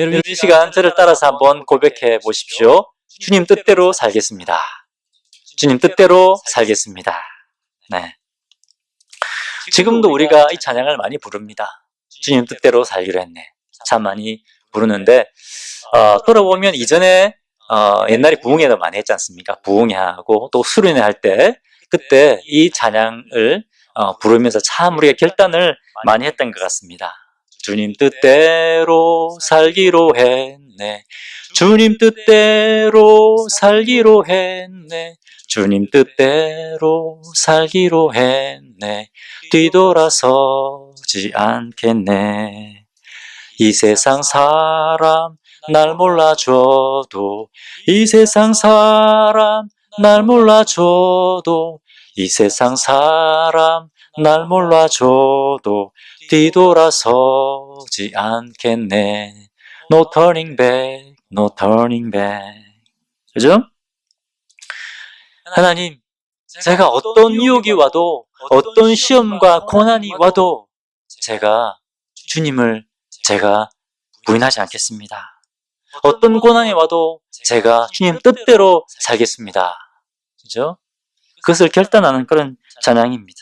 여러분 이 시간 저를 따라서 한번 고백해 보십시오. 주님 뜻대로 살겠습니다. 주님 뜻대로 살겠습니다. 네. 지금도 우리가 이 찬양을 많이 부릅니다. 주님 뜻대로 살기로 했네. 참 많이 부르는데 돌아보면 이전에 옛날에 부흥회도 많이 했지 않습니까? 부흥회하고 또 수련회 할 때 그때 이 찬양을 부르면서 참 우리가 결단을 많이 했던 것 같습니다. 주님 뜻대로 살기로 했네. 주님 뜻대로 살기로 했네. 주님 뜻대로 살기로 했네. 뒤돌아서지 않겠네. 이 세상 사람 날 몰라줘도, 이 세상 사람 날 몰라줘도, 이 세상 사람 날 몰라줘도 뒤돌아서지 않겠네. No turning back, no turning back. 그죠? 하나님, 제가 어떤 유혹이 와도, 어떤 시험과 고난이 와도 제가 주님을 제가 부인하지 않겠습니다. 어떤 고난이 와도 제가 주님 뜻대로 살겠습니다. 그죠? 그것을 결단하는 그런 찬양입니다.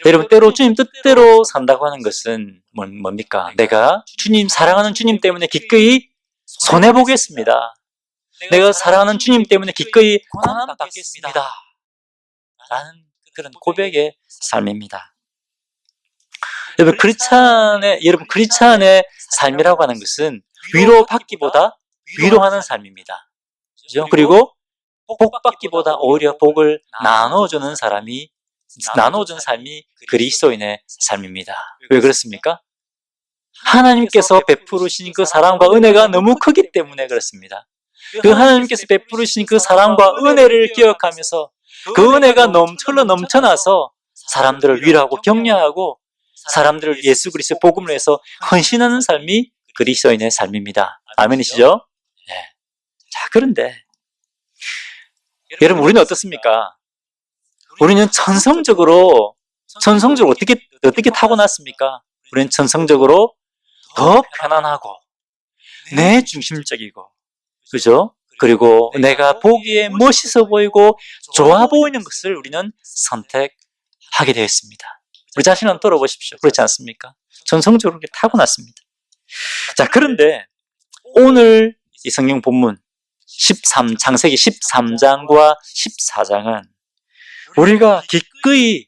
여러분, 때로 주님 뜻대로 산다고 하는 것은 뭡니까? 내가 주님, 사랑하는 주님 때문에 기꺼이 손해보겠습니다. 내가 사랑하는 주님 때문에 기꺼이 고난받겠습니다. 라는 그런 고백의 삶입니다. 여러분, 크리스찬의 삶이라고 하는 것은 위로받기보다 위로하는 삶입니다. 그죠? 그리고 복받기보다 오히려 복을 나눠주는 삶이 그리스도인의 삶입니다. 왜 그렇습니까? 하나님께서 베푸르신 그 사랑과 은혜가 너무 크기 때문에 그렇습니다. 그 하나님께서 베푸르신 그 사랑과 은혜를 기억하면서 그 은혜가 넘쳐나서 사람들을 위로하고 격려하고 사람들을 예수 그리스도 복음을 위해서 헌신하는 삶이 그리스도인의 삶입니다. 아멘이시죠? 네. 자, 그런데 여러분, 우리는 어떻습니까? 우리는 천성적으로 어떻게 타고났습니까? 우리는 천성적으로 더 편안하고 내 중심적이고, 그죠? 그리고 내가 보기에 멋있어 보이고 좋아 보이는 것을 우리는 선택하게 되었습니다. 우리 자신을 돌아보십시오. 그렇지 않습니까? 전성적으로 그렇게 타고났습니다. 자, 그런데 오늘 이 성경 본문 창세기 13장과 14장은 우리가 기꺼이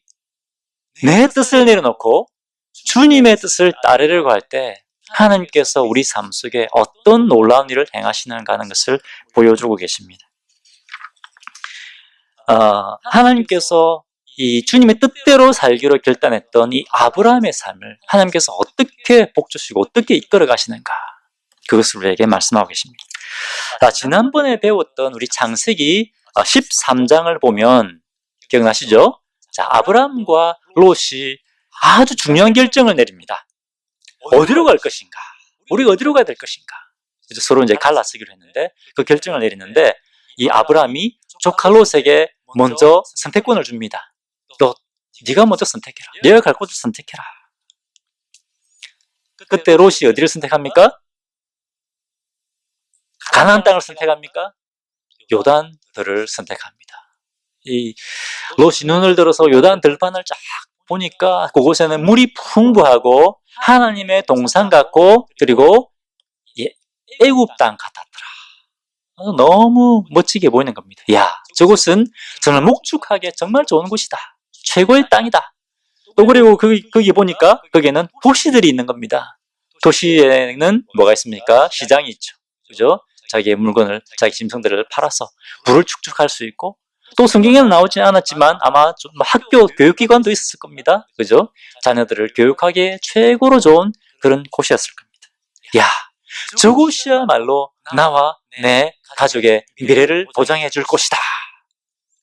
내 뜻을 내려놓고 주님의 뜻을 따르려고 할 때 하나님께서 우리 삶 속에 어떤 놀라운 일을 행하시는가 하는 것을 보여주고 계십니다. 하나님께서 이 주님의 뜻대로 살기로 결단했던 이 아브라함의 삶을 하나님께서 어떻게 복주시고 어떻게 이끌어 가시는가, 그것을 우리에게 말씀하고 계십니다. 지난번에 배웠던 우리 창세기 13장을 보면 기억나시죠? 자, 아브라함과 롯이 아주 중요한 결정을 내립니다. 어디로 갈 것인가? 우리가 어디로 가야 될 것인가? 그래서 서로 이제 갈라서기로 했는데 그 결정을 내리는데 이 아브라함이 조카 롯에게 먼저 선택권을 줍니다. 너, 네가 먼저 선택해라. 네가 갈 곳을 선택해라. 그때 롯이 어디를 선택합니까? 가나안 땅을 선택합니까? 요단들을 선택합니다. 이 롯이 눈을 들어서 요단 들판을 쫙 보니까 그곳에는 물이 풍부하고 하나님의 동산 같고 그리고 애굽 땅 같았더라. 너무 멋지게 보이는 겁니다. 야, 저곳은 정말 목축하기에 정말 좋은 곳이다. 최고의 땅이다. 또 그리고 거기 보니까 거기에는 도시들이 있는 겁니다. 도시에는 뭐가 있습니까? 시장이 있죠. 그죠? 자기의 물건을, 자기 짐승들을 팔아서 부를 축축할 수 있고, 또 성경에는 나오지 않았지만 아마 좀 학교 교육기관도 있었을 겁니다. 그죠? 자녀들을 교육하기에 최고로 좋은 그런 곳이었을 겁니다. 야, 저곳이야말로 나와 내 가족의 미래를 보장해 줄 곳이다.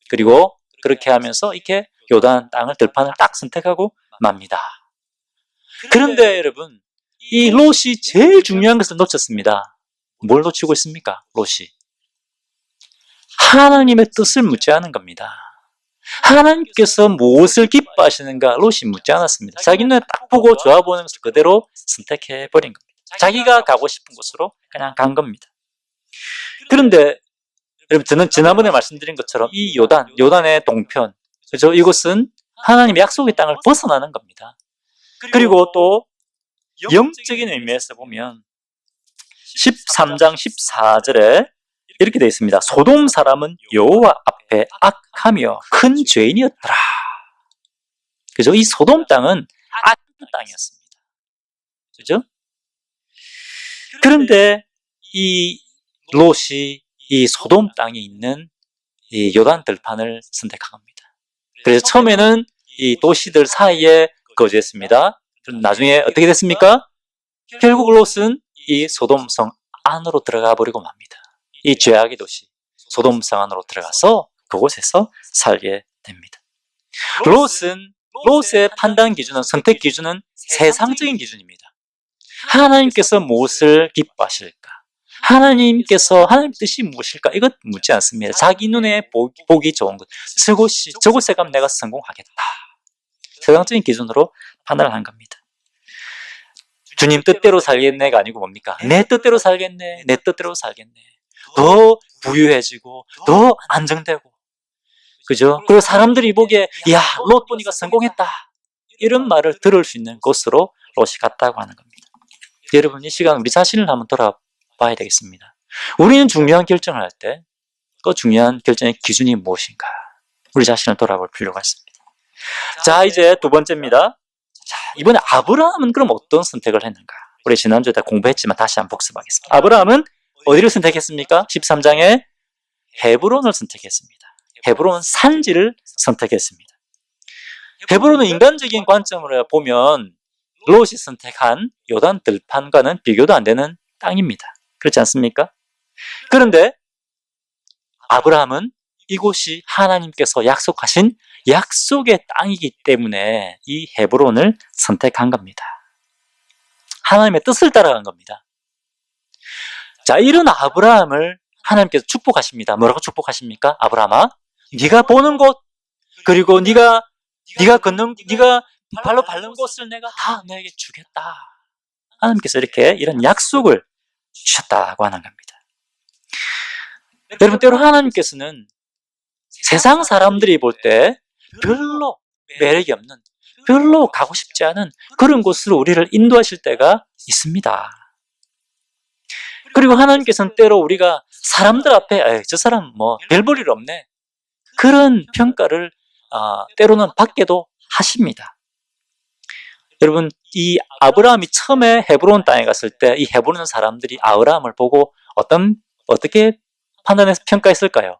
그리고 그렇게 하면서 이렇게 요단 땅을 들판을 딱 선택하고 맙니다. 그런데 여러분, 이 롯이 제일 중요한 것을 놓쳤습니다. 뭘 놓치고 있습니까? 롯이 하나님의 뜻을 묻지 않은 겁니다. 하나님께서 무엇을 기뻐하시는가 롯이 묻지 않았습니다. 자기 눈에 딱 보고 좋아 보이는 것을 그대로 선택해버린 겁니다. 자기가 가고 싶은 곳으로 그냥 간 겁니다. 그런데 여러분, 저는 지난번에 말씀드린 것처럼 이 요단의 동편, 그죠? 이곳은 하나님의 약속의 땅을 벗어나는 겁니다. 그리고 또 영적인 의미에서 보면 13장 14절에 이렇게 되어 있습니다. 소돔 사람은 여호와 앞에 악하며 큰 죄인이었더라. 그죠? 이 소돔 땅은 악한 땅이었습니다. 그죠? 그런데 이 롯이 이 소돔 땅에 있는 이 요단 들판을 선택한 겁니다. 그래서 처음에는 이 도시들 사이에 거주했습니다. 나중에 어떻게 됐습니까? 결국 롯은 이 소돔성 안으로 들어가 버리고 맙니다. 이 죄악의 도시 소돔성 안으로 들어가서 그곳에서 살게 됩니다. 롯의 판단 기준은, 선택 기준은 세상적인 기준입니다. 하나님께서 무엇을 기뻐하실까? 하나님 뜻이 무엇일까? 이것 묻지 않습니다. 자기 눈에 보기 좋은 것, 저곳에 가면 내가 성공하겠다. 세상적인 기준으로 판단을 한 겁니다. 주님 뜻대로 살겠네가 아니고 뭡니까? 내 뜻대로 살겠네, 내 뜻대로 살겠네. 더 부유해지고, 더 안정되고. 그죠? 그리고 사람들이 보기에, 야, 롯 보니까 성공했다. 이런 말을 들을 수 있는 곳으로 롯이 갔다고 하는 겁니다. 여러분, 이 시간 우리 자신을 한번 돌아봐야 되겠습니다. 우리는 중요한 결정을 할 때, 그 중요한 결정의 기준이 무엇인가? 우리 자신을 돌아볼 필요가 있습니다. 자, 이제 두 번째입니다. 자, 이번에 아브라함은 그럼 어떤 선택을 했는가? 우리 지난주에 다 공부했지만 다시 한번 복습하겠습니다. 아브라함은 어디를 선택했습니까? 13장에 헤브론을 선택했습니다. 헤브론 산지를 선택했습니다. 헤브론은 인간적인 관점으로 보면 롯이 선택한 요단 들판과는 비교도 안 되는 땅입니다. 그렇지 않습니까? 그런데 아브라함은 이곳이 하나님께서 약속하신 약속의 땅이기 때문에 이 헤브론을 선택한 겁니다. 하나님의 뜻을 따라간 겁니다. 자, 이런 아브라함을 하나님께서 축복하십니다. 뭐라고 축복하십니까? 아브라함아, 네가 보는 곳, 그리고 네가 발로 밟는 곳을 내가 다 너에게 주겠다. 하나님께서 이런 약속을 주셨다고 하는 겁니다. 여러분, 때로 하나님께서는 세상 사람들이 볼 때 별로 매력이 없는, 별로 가고 싶지 않은 그런 곳으로 우리를 인도하실 때가 있습니다. 그리고 하나님께서는 때로 우리가 사람들 앞에 저 사람 별 볼 일 없네, 그런 평가를 때로는 받게도 하십니다. 여러분, 이 아브라함이 처음에 헤브론 땅에 갔을 때 이 헤브론 사람들이 아브라함을 보고 어떻게 판단해서 평가했을까요?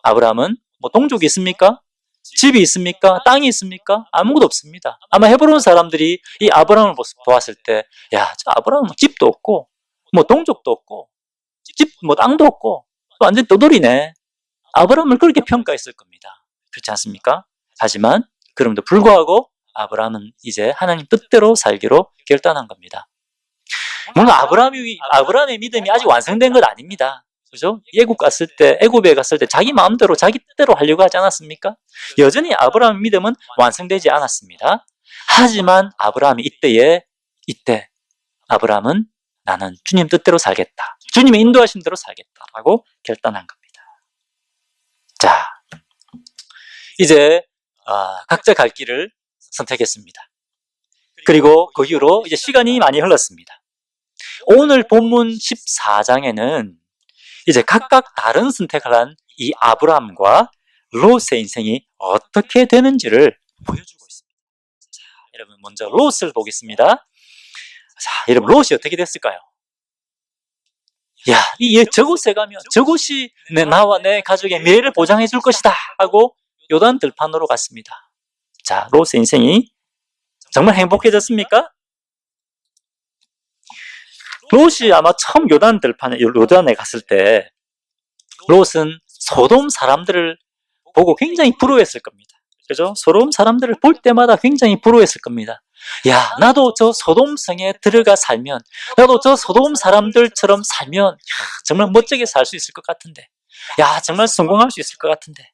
아브라함은 동족이 있습니까? 집이 있습니까? 땅이 있습니까? 아무것도 없습니다. 아마 헤브론 사람들이 이 아브라함을 보았을 때, 야, 저 아브라함은 집도 없고, 동족도 없고, 땅도 없고, 완전 떠돌이네. 아브라함을 그렇게 평가했을 겁니다. 그렇지 않습니까? 하지만 그럼에도 불구하고 아브라함은 이제 하나님 뜻대로 살기로 결단한 겁니다. 물론 아브라함의 믿음이 아직 완성된 건 아닙니다. 그죠? 애굽에 갔을 때 자기 마음대로, 자기 뜻대로 하려고 하지 않았습니까? 여전히 아브라함의 믿음은 완성되지 않았습니다. 하지만 아브라함이 이때 아브라함은 나는 주님 뜻대로 살겠다, 주님의 인도하신 대로 살겠다라고 결단한 겁니다. 자, 이제 각자 갈 길을 선택했습니다. 그리고 그 이후로 이제 시간이 많이 흘렀습니다. 오늘 본문 14장에는 이제 각각 다른 선택을 한 이 아브라함과 롯의 인생이 어떻게 되는지를 보여주고 있습니다. 자, 여러분, 먼저 롯을 보겠습니다. 자, 여러분, 롯이 어떻게 됐을까요? 야, 저곳에 가면 저곳이 나와 내 가족의 미래를 보장해 줄 것이다 하고 요단 들판으로 갔습니다. 자, 롯의 인생이 정말 행복해졌습니까? 롯이 아마 처음 요단에 갔을 때 롯은 소돔 사람들을 보고 굉장히 부러워했을 겁니다. 그죠? 소돔 사람들을 볼 때마다 굉장히 부러워했을 겁니다. 야, 나도 저 소돔성에 들어가 살면, 나도 저 소돔 사람들처럼 살면 정말 멋지게 살 수 있을 것 같은데, 야, 정말 성공할 수 있을 것 같은데,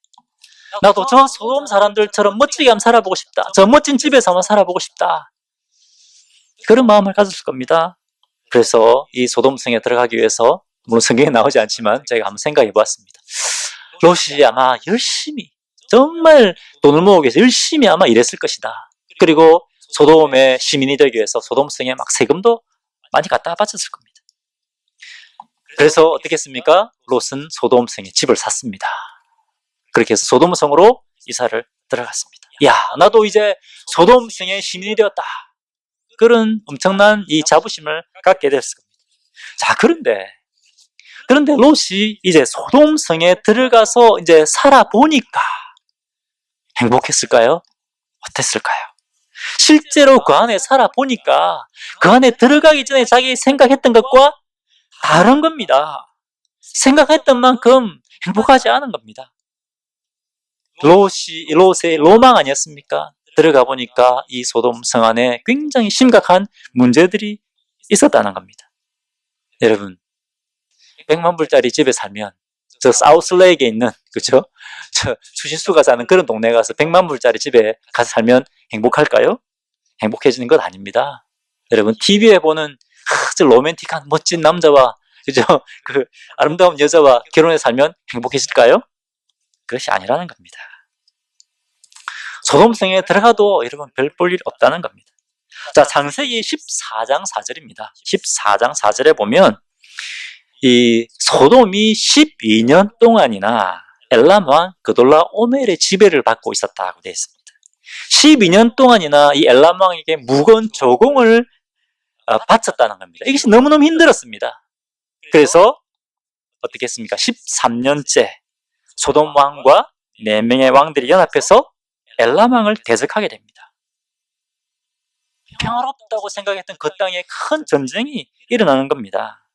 나도 저 소돔 사람들처럼 멋지게 한번 살아보고 싶다, 저 멋진 집에서 한번 살아보고 싶다, 그런 마음을 가졌을 겁니다. 그래서 이 소돔성에 들어가기 위해서, 물론 성경에 나오지 않지만 제가 한번 생각해 보았습니다. 롯이 아마 열심히, 정말 돈을 모으기 위해서 열심히 아마 일했을 것이다. 그리고 소돔의 시민이 되기 위해서 소돔성에 막 세금도 많이 갖다 바쳤을 겁니다. 그래서 어떻게 했습니까? 롯은 소돔성에 집을 샀습니다. 그렇게 해서 소돔성으로 이사를 들어갔습니다. 야, 나도 이제 소돔성의 시민이 되었다. 그런 엄청난 이 자부심을 갖게 됐을 겁니다. 자, 그런데 롯이 이제 소돔성에 들어가서 이제 살아보니까 행복했을까요? 어땠을까요? 실제로 그 안에 살아보니까 그 안에 들어가기 전에 자기 생각했던 것과 다른 겁니다. 생각했던 만큼 행복하지 않은 겁니다. 롯의 로망 아니었습니까? 들어가 보니까 이 소돔성 안에 굉장히 심각한 문제들이 있었다는 겁니다. 여러분, 100만 불짜리 집에 살면 저 사우스레이크에 있는, 그죠? 저 추신수가 사는 그런 동네 가서 100만 불짜리 집에 가서 살면 행복할까요? 행복해지는 것 아닙니다. 여러분, TV에 보는 저 로맨틱한 멋진 남자와, 그죠? 그 아름다운 여자와 결혼해 살면 행복해질까요? 그것이 아니라는 겁니다. 소돔성에 들어가도 여러분 별 볼 일 없다는 겁니다. 자, 창세기 14장 4절입니다. 14장 4절에 보면 이 소돔이 12년 동안이나 엘람 왕 그돌라 오멜의 지배를 받고 있었다고 되어 있습니다. 12년 동안이나 이 엘람 왕에게 무거운 조공을 바쳤다는 겁니다. 이것이 너무너무 힘들었습니다. 그래서 어떻게 했습니까? 13년째 소돔 왕과 4명의 왕들이 연합해서 엘람 왕을 대적하게 됩니다. 평화롭다고 생각했던 그 땅에 큰 전쟁이 일어나는 겁니다.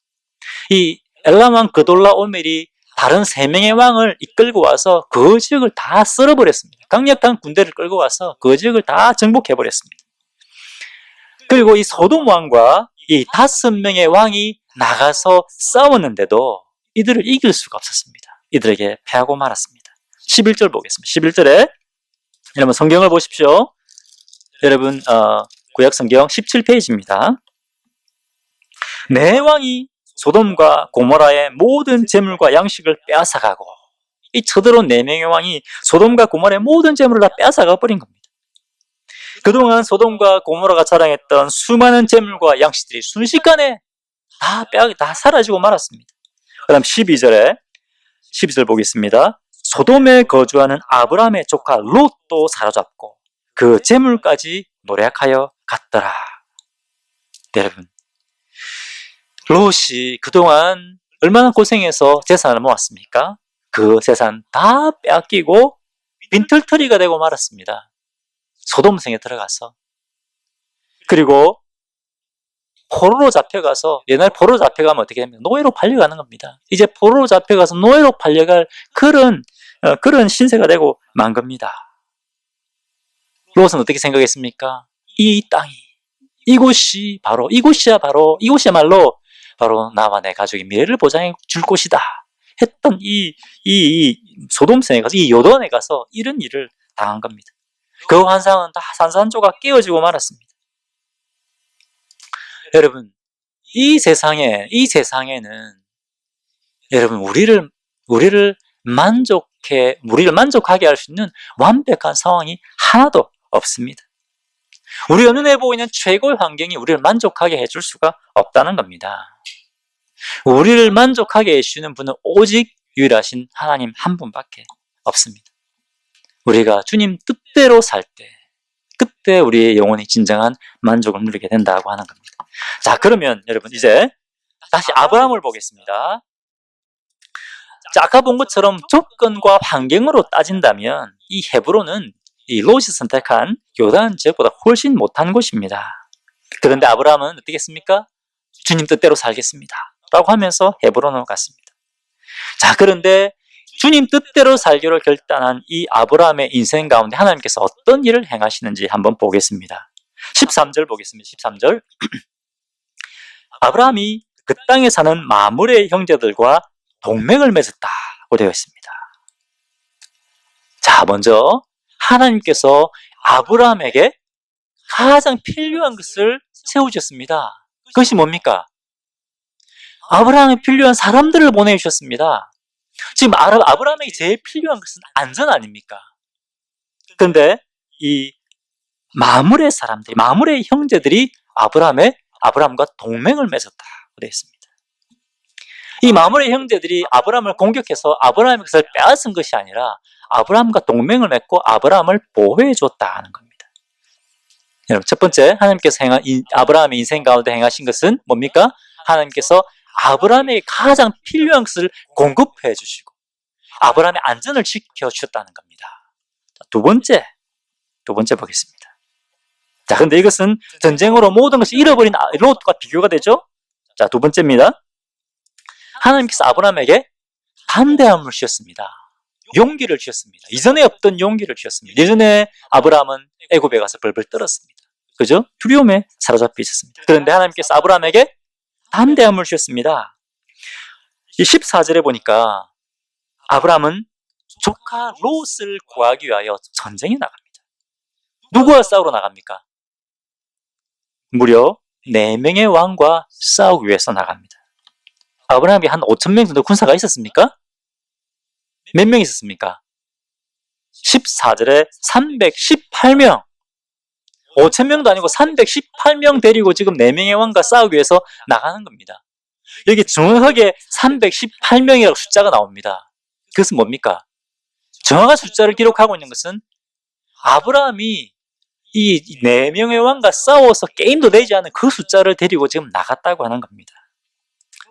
이 엘람 왕 그돌라 오멜이 다른 3명의 왕을 이끌고 와서 그 지역을 다 쓸어버렸습니다. 강력한 군대를 끌고 와서 그 지역을 다 정복해버렸습니다. 그리고 이 소돔 왕과 이 5명의 왕이 나가서 싸웠는데도 이들을 이길 수가 없었습니다. 이들에게 패하고 말았습니다. 11절 보겠습니다. 11절에 여러분 성경을 보십시오. 여러분 구약 성경 17페이지입니다. 네 왕이 소돔과 고모라의 모든 재물과 양식을 빼앗아가고, 이 쳐들어온 4명의 왕이 소돔과 고모라의 모든 재물을 다 빼앗아가 버린 겁니다. 그동안 소돔과 고모라가 자랑했던 수많은 재물과 양식들이 순식간에 다 사라지고 말았습니다. 그 다음 12절 보겠습니다. 소돔에 거주하는 아브라함의 조카 롯도 사로잡고 그 재물까지 노략하여 갔더라. 여러분, 롯이 그동안 얼마나 고생해서 재산을 모았습니까? 그 재산 다 빼앗기고 빈털터리가 되고 말았습니다. 소돔성에 들어가서. 그리고 포로로 잡혀가서, 옛날 포로로 잡혀가면 어떻게 됩니까? 노예로 팔려가는 겁니다. 이제 포로로 잡혀가서 노예로 팔려갈 그런 신세가 되고 만 겁니다. 롯은 어떻게 생각했습니까? 이 땅이, 이곳이야말로 나와 내 가족의 미래를 보장해 줄 곳이다 했던 이 소돔성에 가서, 이 요단에 가서 이런 일을 당한 겁니다. 그 환상은 다 산산조각 깨어지고 말았습니다. 여러분, 이 세상에는 여러분 우리를 만족하게 할 수 있는 완벽한 상황이 하나도 없습니다. 우리가 눈에 보이는 최고의 환경이 우리를 만족하게 해줄 수가 없다는 겁니다. 우리를 만족하게 해주시는 분은 오직 유일하신 하나님 한 분밖에 없습니다. 우리가 주님 뜻대로 살 때, 그때 우리의 영혼이 진정한 만족을 누리게 된다고 하는 겁니다. 자, 그러면 여러분 이제 다시 아브라함을 보겠습니다. 자, 아까 본 것처럼 조건과 환경으로 따진다면 이 헤브론은 이 롯이 선택한 요단 지역보다 훨씬 못한 곳입니다. 그런데 아브라함은 어떻게 했습니까? 주님 뜻대로 살겠습니다 라고 하면서 헤브론으로 갔습니다. 자, 그런데 주님 뜻대로 살기로 결단한 이 아브라함의 인생 가운데 하나님께서 어떤 일을 행하시는지 한번 보겠습니다. 13절 보겠습니다. 13절. 아브라함이 그 땅에 사는 마므레의 형제들과 동맹을 맺었다고 되어 있습니다. 자, 먼저 하나님께서 아브라함에게 가장 필요한 것을 세우셨습니다. 그것이 뭡니까? 아브라함에 필요한 사람들을 보내주셨습니다. 지금 아브라함에게 제일 필요한 것은 안전 아닙니까? 그런데 이 마므레 사람들이, 마므레의 형제들이 아브라함과 동맹을 맺었다 되어 있습니다. 이 마므레 형제들이 아브라함을 공격해서 아브라함의 것을 빼앗은 것이 아니라 아브라함과 동맹을 맺고 아브라함을 보호해 줬다는 겁니다. 여러분, 첫 번째 하나님께서 아브라함의 인생 가운데 행하신 것은 뭡니까? 하나님께서 아브라함에게 가장 필요한 것을 공급해 주시고 아브라함의 안전을 지켜주셨다는 겁니다. 두 번째 보겠습니다. 자, 근데 이것은 전쟁으로 모든 것을 잃어버린 롯과 비교가 되죠? 자, 두 번째입니다. 하나님께서 아브라함에게 담대함을 주셨습니다. 용기를 주셨습니다. 이전에 없던 용기를 주셨습니다. 예전에 아브라함은 애굽에 가서 벌벌 떨었습니다. 그죠? 두려움에 사로잡혀 있었습니다. 그런데 하나님께서 아브라함에게 담대함을 주셨습니다. 이 14절에 보니까 아브라함은 조카 롯을 구하기 위하여 전쟁에 나갑니다. 누구와 싸우러 나갑니까? 무려 4명의 왕과 싸우기 위해서 나갑니다. 아브라함이 한 5,000명 정도 군사가 있었습니까? 몇 명 있었습니까? 14절에 318명. 5,000명도 아니고 318명 데리고 지금 4명의 왕과 싸우기 위해서 나가는 겁니다. 여기 정확하게 318명이라고 숫자가 나옵니다. 그것은 뭡니까? 정확한 숫자를 기록하고 있는 것은 아브라함이 이 4명의 왕과 싸워서 게임도 되지 않은 그 숫자를 데리고 지금 나갔다고 하는 겁니다.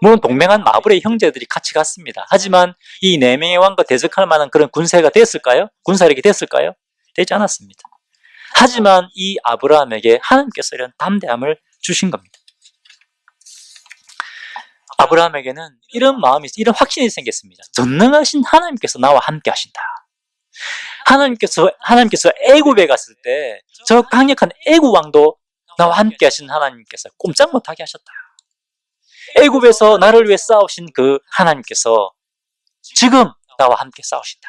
물론 동맹한 마므레 형제들이 같이 갔습니다. 하지만 이 4명의 왕과 대적할 만한 그런 군세가 됐을까요? 군사력이 됐을까요? 되지 않았습니다. 하지만 이 아브라함에게 하나님께서 이런 담대함을 주신 겁니다. 아브라함에게는 이런 마음이, 이런 확신이 생겼습니다. 전능하신 하나님께서 나와 함께 하신다. 하나님께서 애굽에 갔을 때 저 강력한 애굽 왕도 나와 함께 하신 하나님께서 꼼짝 못하게 하셨다. 애굽에서 나를 위해 싸우신 그 하나님께서 지금 나와 함께 싸우신다.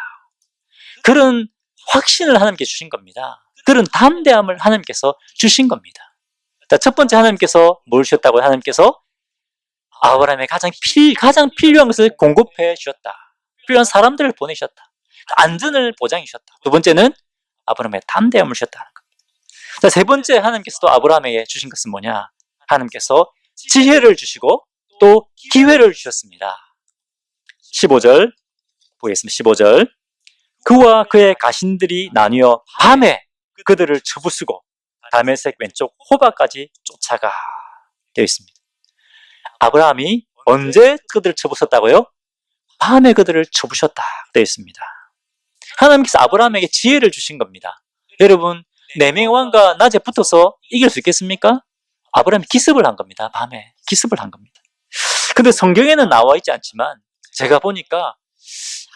그런 확신을 하나님께 주신 겁니다. 그런 담대함을 하나님께서 주신 겁니다. 자, 첫 번째 하나님께서 뭘 주셨다고요? 하나님께서 아브라함의 가장 필요한 것을 공급해 주셨다. 필요한 사람들을 보내셨다. 안전을 보장해 주셨다. 두 번째는 아브라함의 담대함을 주셨다는 겁니다. 자, 세 번째 하나님께서도 아브라함에게 주신 것은 뭐냐? 하나님께서 지혜를 주시고 또 기회를 주셨습니다. 15절 보겠습니다. 15절 그와 그의 가신들이 나뉘어 밤에 그들을 쳐부수고 다메섹 왼쪽 호바까지 쫓아가 되어 있습니다. 아브라함이 언제 그들을 쳐부쉈다고요? 밤에 그들을 쳐부셨다 되어 있습니다. 하나님께서 아브라함에게 지혜를 주신 겁니다. 여러분, 4명의 왕과 낮에 붙어서 이길 수 있겠습니까? 아브라함이 기습을 한 겁니다. 밤에 기습을 한 겁니다. 근데 성경에는 나와 있지 않지만 제가 보니까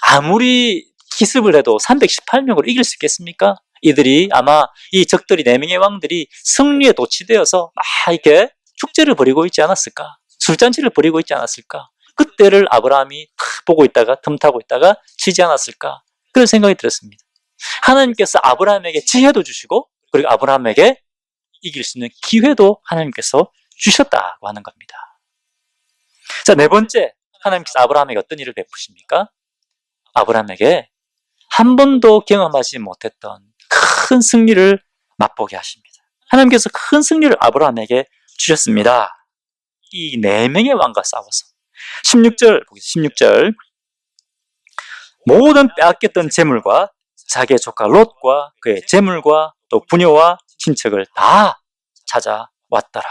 아무리 기습을 해도 318명으로 이길 수 있겠습니까? 이들이 아마 이 적들이 4명의 왕들이 승리에 도취되어서 막 이렇게 축제를 벌이고 있지 않았을까? 술잔치를 벌이고 있지 않았을까? 그때를 아브라함이 보고 있다가 틈타고 있다가 치지 않았을까? 그런 생각이 들었습니다. 하나님께서 아브라함에게 지혜도 주시고 그리고 아브라함에게 이길 수 있는 기회도 하나님께서 주셨다고 하는 겁니다. 자, 네 번째, 하나님께서 아브라함에게 어떤 일을 베푸십니까? 아브라함에게 한 번도 경험하지 못했던 큰 승리를 맛보게 하십니다. 하나님께서 큰 승리를 아브라함에게 주셨습니다. 이 4명의 왕과 싸워서 16절 모든 빼앗겼던 재물과 자기의 조카 롯과 그의 재물과 또 부녀와 친척을 다 찾아왔더라.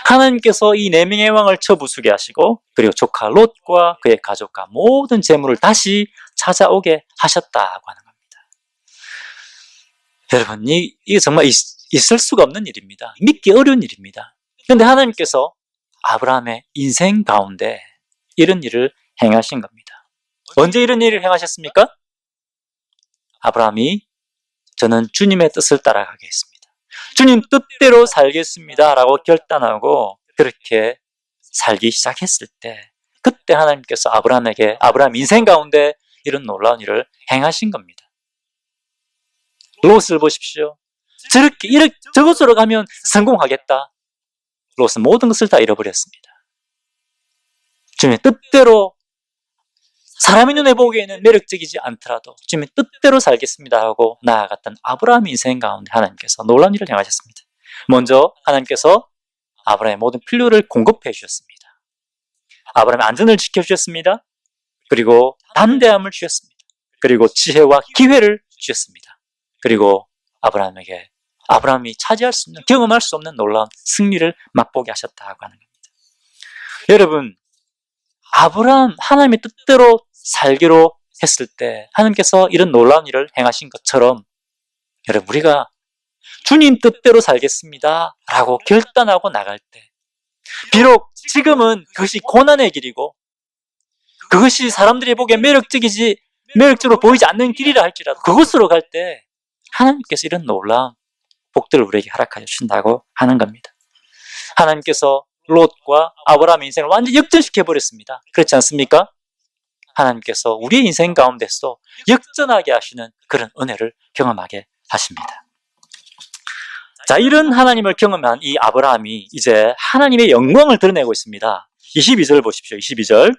하나님께서 이 4명의 왕을 쳐부수게 하시고 그리고 조카 롯과 그의 가족과 모든 재물을 다시 찾아오게 하셨다고 하는 겁니다. 여러분, 이게 정말 있을 수가 없는 일입니다. 믿기 어려운 일입니다. 그런데 하나님께서 아브라함의 인생 가운데 이런 일을 행하신 겁니다. 언제 이런 일을 행하셨습니까? 아브라함이 저는 주님의 뜻을 따라가겠습니다. 주님 뜻대로 살겠습니다 라고 결단하고 그렇게 살기 시작했을 때 그때 하나님께서 아브라함 인생 가운데 이런 놀라운 일을 행하신 겁니다. 롯을 보십시오. 저것으로 가면 성공하겠다. 롯은 모든 것을 다 잃어버렸습니다. 주님의 뜻대로 사람의 눈에 보기에는 매력적이지 않더라도 주님의 뜻대로 살겠습니다 하고 나아갔던 아브라함의 인생 가운데 하나님께서 놀라운 일을 행하셨습니다. 먼저 하나님께서 아브라함의 모든 필요를 공급해 주셨습니다. 아브라함의 안전을 지켜주셨습니다. 그리고 담대함을 주셨습니다. 그리고 지혜와 기회를 주셨습니다. 그리고 아브라함이 차지할 수 없는, 경험할 수 없는 놀라운 승리를 맛보게 하셨다고 하는 겁니다. 여러분, 아브라함 하나님의 뜻대로 살기로 했을 때 하나님께서 이런 놀라운 일을 행하신 것처럼 여러분, 우리가 주님 뜻대로 살겠습니다 라고 결단하고 나갈 때, 비록 지금은 그것이 고난의 길이고 그것이 사람들이 보기에 매력적으로 보이지 않는 길이라 할지라도 그곳으로 갈 때 하나님께서 이런 놀라운 복들을 우리에게 허락하여 주신다고 하는 겁니다. 하나님께서 롯과 아브라함의 인생을 완전히 역전시켜버렸습니다. 그렇지 않습니까? 하나님께서 우리의 인생 가운데서 역전하게 하시는 그런 은혜를 경험하게 하십니다. 자, 이런 하나님을 경험한 이 아브라함이 이제 하나님의 영광을 드러내고 있습니다. 22절 보십시오. 22절.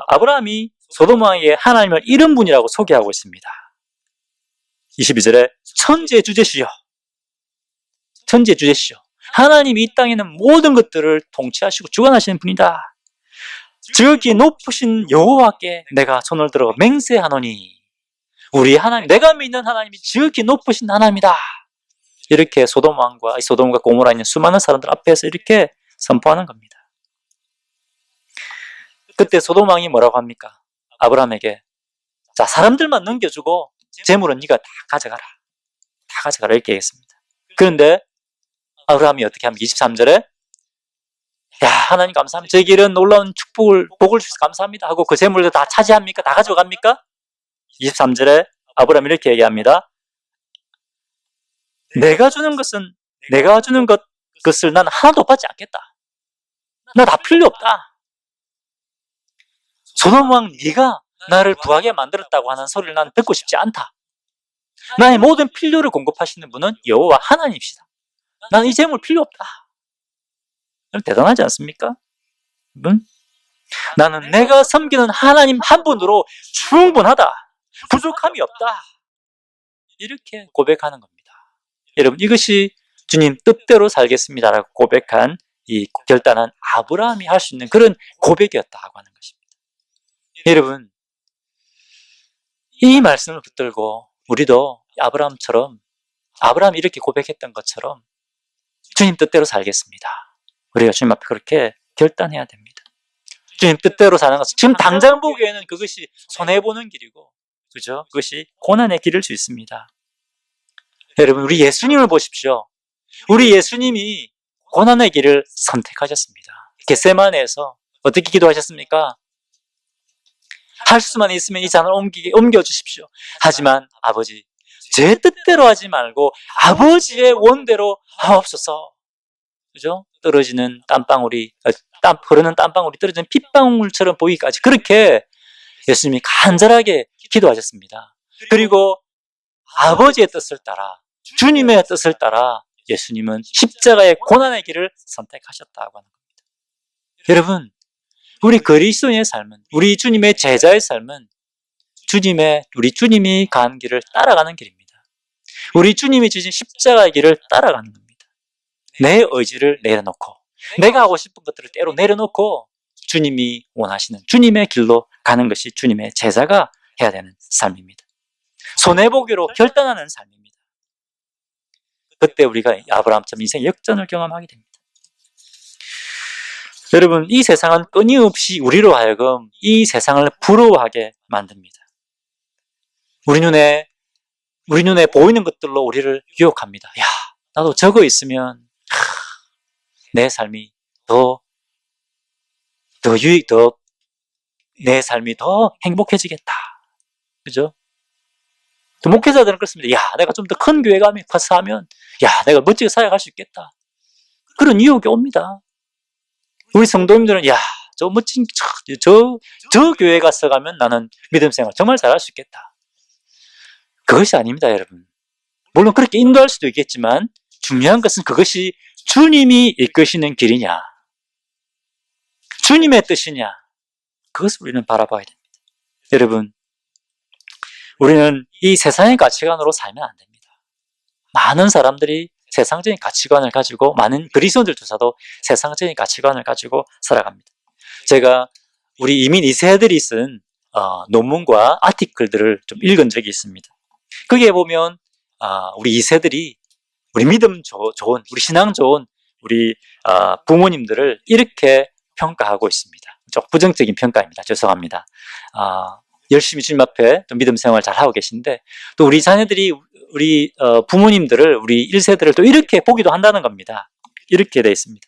아브라함이 소돔 왕에게 하나님을 이런 분이라고 소개하고 있습니다. 22절에 천지의 주제시여, 천지의 주제시여, 하나님이 이 땅에 있는 모든 것들을 통치하시고 주관하시는 분이다. 지극히 높으신 여호와께 내가 손을 들어 맹세하노니, 우리 하나님, 내가 믿는 하나님이 지극히 높으신 하나님이다. 이렇게 소돔과 고모라 있는 수많은 사람들 앞에서 이렇게 선포하는 겁니다. 그때 소돔 왕이 뭐라고 합니까? 아브라함에게, 자, 사람들만 넘겨주고 재물은 네가 다 가져가라 이렇게 얘기했습니다. 그런데 아브라함이 어떻게 합니까? 23절에 야, 하나님 감사합니다. 저에게 이런 놀라운 복을 주셔서 감사합니다 하고 그 재물도 다 차지합니까? 다 가져갑니까? 23절에 아브라함이 이렇게 얘기합니다. 내가 주는 것을 난 하나도 받지 않겠다. 나 다 필요 없다. 소돔 왕, 네가 나를 부하게 만들었다고 하는 소리를 난 듣고 싶지 않다. 나의 모든 필요를 공급하시는 분은 여호와 하나님이시다. 나는 이 재물 필요 없다. 대단하지 않습니까? 나는 내가 섬기는 하나님 한 분으로 충분하다. 부족함이 없다. 이렇게 고백하는 겁니다. 여러분, 이것이 주님 뜻대로 살겠습니다라고 고백한 이 결단한 아브라함이 할 수 있는 그런 고백이었다고 하는 것입니다. 여러분, 이 말씀을 붙들고 우리도 아브라함이 이렇게 고백했던 것처럼 주님 뜻대로 살겠습니다. 우리가 주님 앞에 그렇게 결단해야 됩니다. 주님 뜻대로 사는 것은 지금 당장 보기에는 그것이 손해보는 길이고, 그죠? 그것이 고난의 길일 수 있습니다. 여러분, 우리 예수님을 보십시오. 우리 예수님이 고난의 길을 선택하셨습니다. 겟세마네에서 어떻게 기도하셨습니까? 할 수만 있으면 이 잔을 옮겨주십시오. 하지만 아버지, 제 뜻대로 하지 말고 아버지의 원대로 하옵소서. 그죠? 떨어지는 흐르는 땀방울이 떨어지는 핏방울처럼 보이기까지 그렇게 예수님이 간절하게 기도하셨습니다. 그리고 아버지의 뜻을 따라, 주님의 뜻을 따라 예수님은 십자가의 고난의 길을 선택하셨다고 하는 겁니다. 여러분, 우리 그리스도인의 삶은, 우리 주님의 제자의 삶은 우리 주님이 간 길을 따라가는 길입니다. 우리 주님이 주신 십자가의 길을 따라가는 겁니다. 내 의지를 내려놓고, 내가 하고 싶은 것들을 때로 내려놓고 주님이 원하시는 주님의 길로 가는 것이 주님의 제자가 해야 되는 삶입니다. 손해보기로 결단하는 삶입니다. 그때 우리가 아브라함처럼 인생의 역전을 경험하게 됩니다. 여러분, 이 세상은 끊임없이 우리로 하여금 이 세상을 부러워하게 만듭니다. 우리 눈에 보이는 것들로 우리를 유혹합니다. 야, 나도 저거 있으면 내 삶이 내 삶이 더 행복해지겠다. 그죠? 또 목회자들은 그렇습니다. 야, 내가 좀 더 큰 교회 가서 하면, 야, 내가 멋지게 살아갈 수 있겠다. 그런 유혹이 옵니다. 우리 성도님들은, 야, 저 교회 가서 가면 나는 믿음 생활 정말 잘할 수 있겠다. 그것이 아닙니다, 여러분. 물론 그렇게 인도할 수도 있겠지만, 중요한 것은 그것이 주님이 이끄시는 길이냐, 주님의 뜻이냐? 그것을 우리는 바라봐야 됩니다. 여러분, 우리는 이 세상의 가치관으로 살면 안 됩니다. 많은 사람들이 세상적인 가치관을 가지고, 많은 그리스도인들조차도 세상적인 가치관을 가지고 살아갑니다. 제가 우리 이민 2세들이 쓴 논문과 아티클들을 좀 읽은 적이 있습니다. 거기에 보면 우리 2세들이 우리 믿음 좋은, 우리 신앙 좋은 우리 부모님들을 이렇게 평가하고 있습니다. 좀 부정적인 평가입니다. 죄송합니다. 열심히 주님 앞에 또 믿음 생활 잘 하고 계신데, 또 우리 자녀들이 우리 부모님들을, 우리 1세들을 또 이렇게 보기도 한다는 겁니다. 이렇게 되어 있습니다.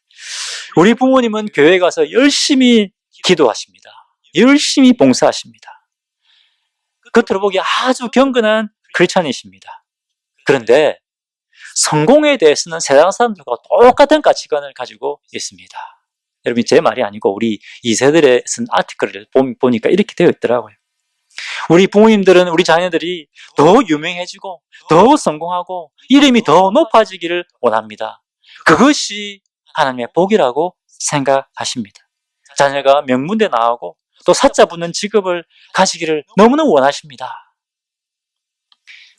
우리 부모님은 교회 가서 열심히 기도하십니다. 열심히 봉사하십니다. 겉으로 보기 아주 경건한 크리스찬이십니다. 그런데 성공에 대해서는 세상 사람들과 똑같은 가치관을 가지고 있습니다. 여러분, 제 말이 아니고 우리 2세들의 쓴 아티클을 보니까 이렇게 되어 있더라고요. 우리 부모님들은 우리 자녀들이 더 유명해지고 더 성공하고 이름이 더 높아지기를 원합니다. 그것이 하나님의 복이라고 생각하십니다. 자녀가 명문대 나오고 또 사자 붙는 직업을 가지기를 너무나 원하십니다.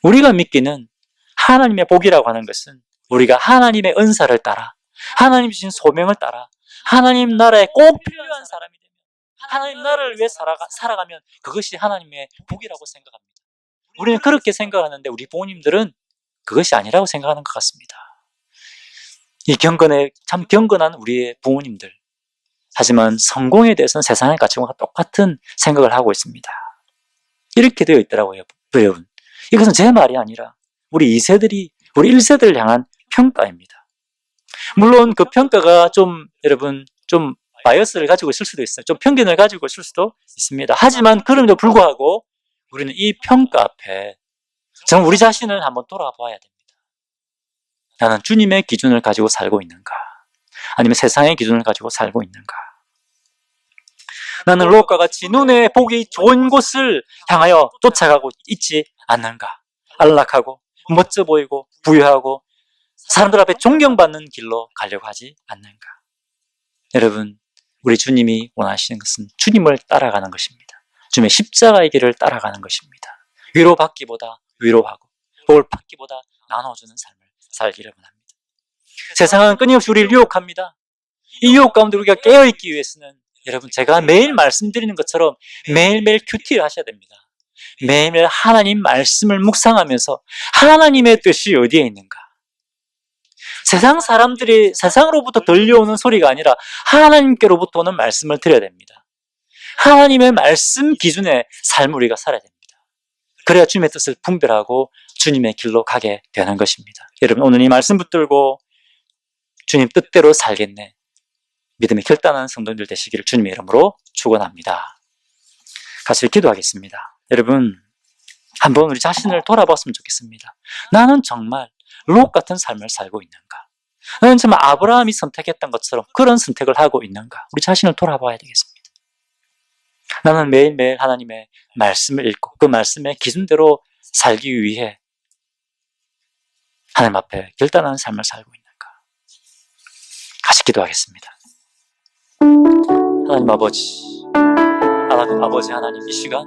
우리가 믿기는 하나님의 복이라고 하는 것은 우리가 하나님의 은사를 따라, 하나님 주신 소명을 따라 하나님 나라에 꼭 필요한 사람이 되면, 하나님 나라를 위해 살아가면 그것이 하나님의 복이라고 생각합니다. 우리는 그렇게 생각하는데 우리 부모님들은 그것이 아니라고 생각하는 것 같습니다. 이 참 경건한 우리의 부모님들, 하지만 성공에 대해서는 세상의 가치관과 똑같은 생각을 하고 있습니다. 이렇게 되어 있더라고요, 여러분. 이것은 제 말이 아니라 우리 2세들이 우리 1세들을 향한 평가입니다. 물론 그 평가가 여러분, 바이어스를 가지고 있을 수도 있어요. 좀 편견을 가지고 있을 수도 있습니다. 하지만 그럼에도 불구하고 우리는 이 평가 앞에 정말 우리 자신을 한번 돌아봐야 됩니다. 나는 주님의 기준을 가지고 살고 있는가? 아니면 세상의 기준을 가지고 살고 있는가? 나는 롯과 같이 눈에 보기 좋은 곳을 향하여 쫓아가고 있지 않는가? 안락하고 멋져 보이고 부유하고 사람들 앞에 존경받는 길로 가려고 하지 않는가? 여러분, 우리 주님이 원하시는 것은 주님을 따라가는 것입니다. 주님의 십자가의 길을 따라가는 것입니다. 위로받기보다 위로하고 볼 받기보다 나눠주는 삶을 살기를 원합니다. 세상은 끊임없이 우리를 유혹합니다. 이 유혹 가운데 우리가 깨어있기 위해서는 여러분, 제가 매일 말씀드리는 것처럼 매일매일 큐티를 하셔야 됩니다. 매일매일 하나님 말씀을 묵상하면서 하나님의 뜻이 어디에 있는가? 세상 사람들이 세상으로부터 들려오는 소리가 아니라 하나님께로부터 오는 말씀을 드려야 됩니다. 하나님의 말씀 기준의 삶을 우리가 살아야 됩니다. 그래야 주님의 뜻을 분별하고 주님의 길로 가게 되는 것입니다. 여러분, 오늘 이 말씀 붙들고 주님 뜻대로 살겠네, 믿음의 결단한 성도님들 되시기를 주님의 이름으로 축원합니다. 같이 기도하겠습니다. 여러분, 한번 우리 자신을 돌아봤으면 좋겠습니다. 나는 정말 롯 같은 삶을 살고 있는가? 나는 정말 아브라함이 선택했던 것처럼 그런 선택을 하고 있는가? 우리 자신을 돌아봐야 되겠습니다. 나는 매일매일 하나님의 말씀을 읽고 그 말씀의 기준대로 살기 위해 하나님 앞에 결단하는 삶을 살고 있는가? 같이 기도하겠습니다. 하나님 아버지 하나님, 이 시간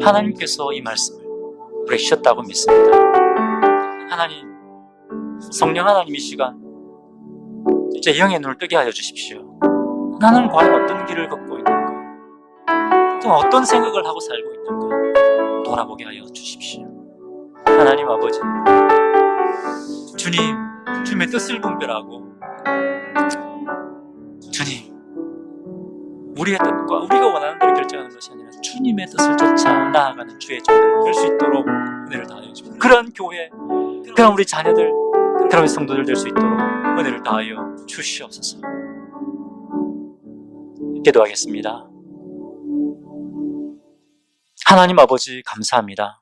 하나님께서 이 말씀을 우리에게 주셨다고 믿습니다. 하나님, 성령 하나님, 이 시간 제 영의 눈을 뜨게 하여 주십시오. 나는 과연 어떤 길을 걷고 있는가? 또 어떤 생각을 하고 살고 있는가? 돌아보게 하여 주십시오. 하나님 아버지, 주님의 뜻을 분별하고 주님, 우리의 뜻과 우리가 원하는 대로 결정하는 것이 아니라 주님의 뜻을 쫓아 나아가는 주의 종들 될 수 있도록 은혜를 다하여 주십시오. 그런 교회, 그런 우리 자녀들, 그런 우리 성도들 될 수 있도록 은혜를 다하여 주시옵소서. 기도하겠습니다. 하나님 아버지, 감사합니다.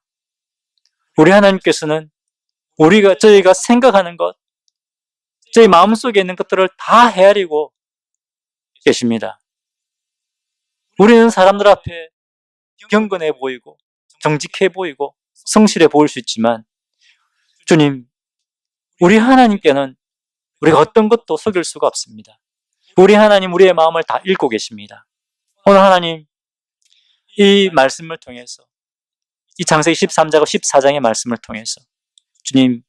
우리 하나님께서는 저희가 생각하는 것, 저희 마음속에 있는 것들을 다 헤아리고 계십니다. 우리는 사람들 앞에 경건해 보이고 정직해 보이고 성실해 보일 수 있지만 주님, 우리 하나님께는 우리가 어떤 것도 속일 수가 없습니다. 우리 하나님 우리의 마음을 다 읽고 계십니다. 오늘 하나님 이 말씀을 통해서 이 창세기 13장과 14장의 말씀을 통해서 주님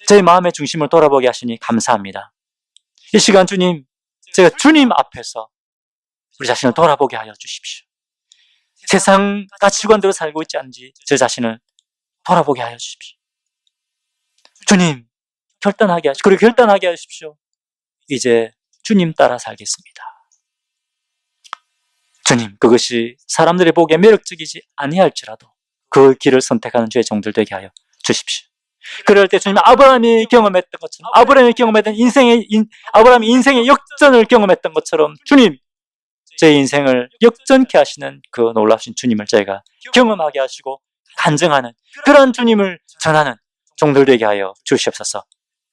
제 마음의 중심을 돌아보게 하시니 감사합니다. 이 시간 주님 제가 주님 앞에서 우리 자신을 돌아보게 하여 주십시오. 세상 가치관대로 살고 있지 않은지 제 자신을 돌아보게 하여 주십시오. 주님 결단하게 하십시오. 그리고 결단하게 하십시오. 이제 주님 따라 살겠습니다. 주님 그것이 사람들이 보기에 매력적이지 아니할지라도 그 길을 선택하는 주의 종들 되게 하여 주십시오. 그럴 때 주님 아브라함이 경험했던 것처럼 아브라함이 인생의 역전을 경험했던 것처럼 주님 제 인생을 역전케 하시는 그 놀라우신 주님을 저희가 경험하게 하시고 간증하는 그런 주님을 전하는 종들 되게 하여 주시옵소서.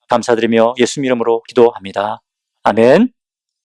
감사드리며 예수 이름으로 기도합니다. 아멘.